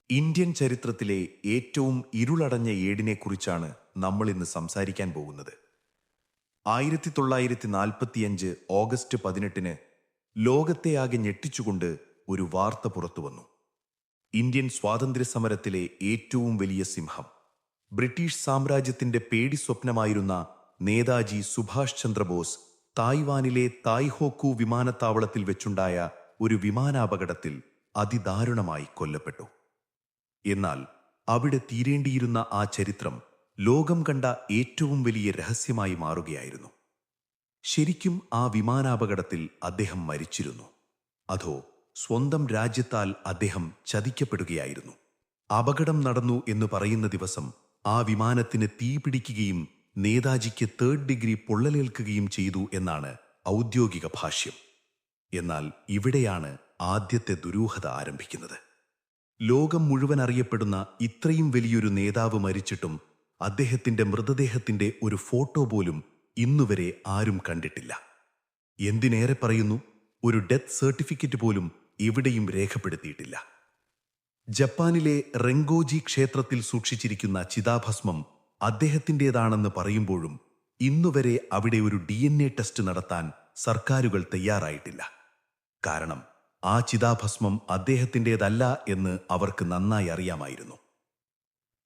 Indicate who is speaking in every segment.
Speaker 1: Indian ചരിത്രത്തിലെ ഏറ്റവും ഇരുളടഞ്ഞ ഏടിനെക്കുറിച്ചാണ് നമ്മൾ ഇന്ന് സംസാരിക്കാൻ പോകുന്നത്. 1945 ഓഗസ്റ്റ് 18 ലോകത്തെ ആകെ ഞെട്ടിച്ചുകൊണ്ട് ഒരു വാർത്ത പുറത്തുവന്നു. ഇന്ത്യൻ സ്വാതന്ത്ര്യ സമരത്തിലെ ഏറ്റവും വലിയ സിംഹം, ബ്രിട്ടീഷ് സാമ്രാജ്യത്തിന്റെ പേടി സ്വപ്നമായിരുന്ന നേതാജി സുഭാഷ് ചന്ദ്രബോസ് തായ്വാനിലെ തായ്ഹോക്കു വിമാനത്താവളത്തിൽ വെച്ചുണ്ടായ ഒരു വിമാനാപകടത്തിൽ അതിദാരുണമായി കൊല്ലപ്പെട്ടു. എന്നാൽ അവിടെ തീരേണ്ടിയിരുന്ന ആ ചരിത്രം ലോകം കണ്ട ഏറ്റവും വലിയ രഹസ്യമായി മാറുകയായിരുന്നു. ശരിക്കും ആ വിമാനാപകടത്തിൽ അദ്ദേഹം മരിച്ചിരുന്നു, അതോ സ്വന്തം രാജ്യത്താൽ അദ്ദേഹം ചതിക്കപ്പെടുകയായിരുന്നു? അപകടം നടന്നു എന്ന് പറയുന്ന ദിവസം ആ വിമാനത്തിന് തീപിടിക്കുകയും നേതാജിക്ക് 3rd ഡിഗ്രി പൊള്ളലേൽക്കുകയും ചെയ്തു എന്നാണ് ഔദ്യോഗിക ഭാഷ്യം. എന്നാൽ ഇവിടെയാണ് ആദ്യത്തെ ദുരൂഹത ആരംഭിക്കുന്നത്. ലോകം മുഴുവൻ അറിയപ്പെടുന്ന ഇത്രയും വലിയൊരു നേതാവ് മരിച്ചിട്ടും അദ്ദേഹത്തിന്റെ മൃതദേഹത്തിന്റെ ഒരു ഫോട്ടോ പോലും ഇന്നുവരെ ആരും കണ്ടിട്ടില്ല. എന്തിനേറെ പറയുന്നു, ഒരു ഡെത്ത് സർട്ടിഫിക്കറ്റ് പോലും എവിടെയും രേഖപ്പെടുത്തിയിട്ടില്ല. ജപ്പാനിലെ റെങ്കോജി ക്ഷേത്രത്തിൽ സൂക്ഷിച്ചിരിക്കുന്ന ചിതാഭസ്മം അദ്ദേഹത്തിൻ്റെതാണെന്ന് പറയുമ്പോഴും ഇന്നുവരെ അവിടെ ഒരു DNA ടെസ്റ്റ് നടത്താൻ സർക്കാരുകൾ തയ്യാറായിട്ടില്ല. കാരണം ആ ചിതാഭസ്മം അദ്ദേഹത്തിൻ്റെതല്ല എന്ന് അവർക്ക് നന്നായി അറിയാമായിരുന്നു.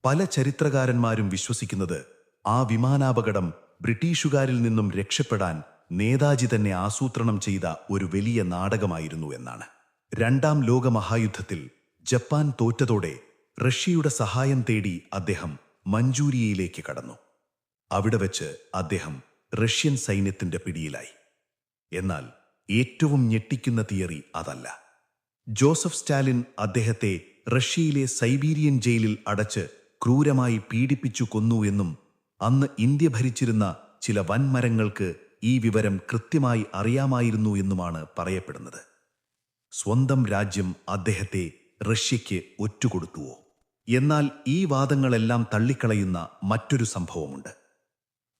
Speaker 1: പല ചരിത്രകാരന്മാരും വിശ്വസിക്കുന്നത് ആ വിമാനാപകടം ബ്രിട്ടീഷുകാരിൽ നിന്നും രക്ഷപ്പെടാൻ നേതാജി തന്നെ ആസൂത്രണം ചെയ്ത ഒരു വലിയ നാടകമായിരുന്നു എന്നാണ്. 2ാം ലോകമഹായുദ്ധത്തിൽ ജപ്പാൻ തോറ്റതോടെ റഷ്യയുടെ സഹായം തേടി അദ്ദേഹം മഞ്ചൂരിയയിലേക്ക് കടന്നു. അവിടെ വെച്ച് അദ്ദേഹം റഷ്യൻ സൈന്യത്തിന്റെ പിടിയിലായി. എന്നാൽ ഏറ്റവും ഞെട്ടിക്കുന്ന തിയറി അതല്ല. ജോസഫ് സ്റ്റാലിൻ അദ്ദേഹത്തെ റഷ്യയിലെ സൈബീരിയൻ ജയിലിൽ അടച്ച് ക്രൂരമായി പീഡിപ്പിച്ചു കൊന്നു എന്നും അന്ന് ഇന്ത്യ ഭരിച്ചിരുന്ന ചില വൻമരങ്ങൾക്ക് ഈ വിവരം കൃത്യമായി അറിയാമായിരുന്നു എന്നുമാണ് പറയപ്പെടുന്നത്. സ്വന്തം രാജ്യം അദ്ദേഹത്തെ റഷ്യയ്ക്ക് ഒറ്റുകൊടുത്തുവോ? എന്നാൽ ഈ വാദങ്ങളെല്ലാം തള്ളിക്കളയുന്ന മറ്റൊരു സംഭവമുണ്ട്.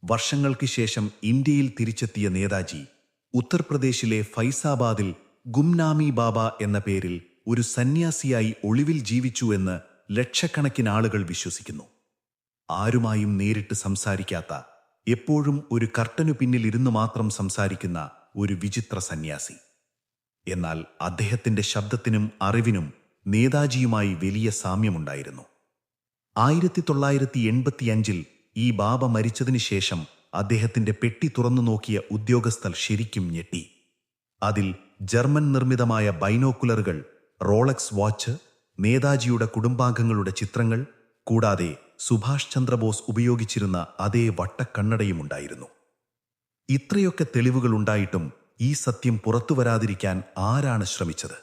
Speaker 1: വർഷങ്ങൾക്ക് ശേഷം ഇന്ത്യയിൽ തിരിച്ചെത്തിയ നേതാജി ഉത്തർപ്രദേശിലെ ഫൈസാബാദിൽ ഗുംനാമി ബാബ എന്ന പേരിൽ ഒരു സന്യാസിയായി ഒളിവിൽ ജീവിച്ചു എന്ന് ലക്ഷക്കണക്കിന് ആളുകൾ വിശ്വസിക്കുന്നു. ആരുമായും നേരിട്ട് സംസാരിക്കാത്ത, എപ്പോഴും ഒരു കർട്ടനു പിന്നിൽ ഇരുന്നു മാത്രം സംസാരിക്കുന്ന ഒരു വിചിത്ര സന്യാസി. എന്നാൽ അദ്ദേഹത്തിന്റെ ശബ്ദത്തിനും അറിവിനും നേതാജിയുമായി വലിയ സാമ്യമുണ്ടായിരുന്നു. 1985 ഈ ബാബ മരിച്ചതിനു ശേഷം അദ്ദേഹത്തിന്റെ പെട്ടി തുറന്നു നോക്കിയ ഉദ്യോഗസ്ഥർ ശരിക്കും ഞെട്ടി. അതിൽ ജർമ്മൻ നിർമ്മിതമായ ബൈനോക്കുലറുകൾ, റോളക്സ് വാച്ച്, നേതാജിയുടെ കുടുംബാംഗങ്ങളുടെ ചിത്രങ്ങൾ, കൂടാതെ സുഭാഷ് ചന്ദ്രബോസ് ഉപയോഗിച്ചിരുന്ന അതേ വട്ടക്കണ്ണടയുമുണ്ടായിരുന്നു. ഇത്രയൊക്കെ തെളിവുകളുണ്ടായിട്ടും ഈ സത്യം പുറത്തുവരാതിരിക്കാൻ ആരാണ് ശ്രമിച്ചത്?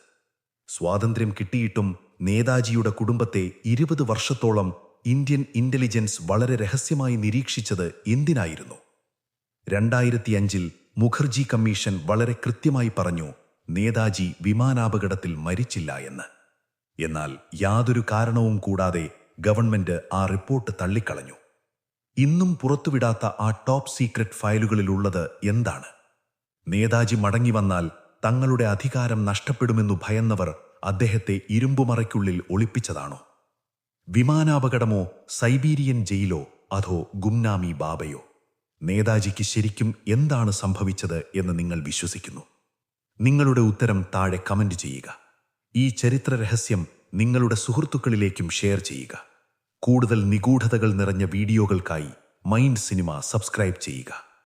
Speaker 1: സ്വാതന്ത്ര്യം കിട്ടിയിട്ടും നേതാജിയുടെ കുടുംബത്തെ 20 വർഷത്തോളം ഇന്ത്യൻ ഇന്റലിജൻസ് വളരെ രഹസ്യമായി നിരീക്ഷിച്ചത് എന്തിനായിരുന്നു? 2005 മുഖർജി കമ്മീഷൻ വളരെ കൃത്യമായി പറഞ്ഞു നേതാജി വിമാനാപകടത്തിൽ മരിച്ചില്ല എന്ന്. എന്നാൽ യാതൊരു കാരണവും കൂടാതെ ഗവൺമെന്റ് ആ റിപ്പോർട്ട് തള്ളിക്കളഞ്ഞു. ഇന്നും പുറത്തുവിടാത്ത ആ ടോപ്പ് സീക്രട്ട് ഫയലുകളിലുള്ളത് എന്താണ്? നേതാജി മടങ്ങി വന്നാൽ തങ്ങളുടെ അധികാരം നഷ്ടപ്പെടുമെന്നു ഭയന്നവർ അദ്ദേഹത്തെ ഇരുമ്പുമറയ്ക്കുള്ളിൽ ഒളിപ്പിച്ചതാണോ? വിമാനാപകടമോ, സൈബീരിയൻ ജയിലോ, അതോ ഗുംനാമി ബാബയോ? നേതാജിക്ക് ശരിക്കും എന്താണ് സംഭവിച്ചത് എന്ന് നിങ്ങൾ വിശ്വസിക്കുന്നു? നിങ്ങളുടെ ഉത്തരം താഴെ കമന്റ് ചെയ്യുക. ഈ ചരിത്ര രഹസ്യം നിങ്ങളുടെ സുഹൃത്തുക്കളിലേക്കും ഷെയർ ചെയ്യുക. കൂടുതൽ നിഗൂഢതകൾ നിറഞ്ഞ വീഡിയോകൾക്കായി മൈൻഡ് സിനിമ സബ്സ്ക്രൈബ് ചെയ്യുക.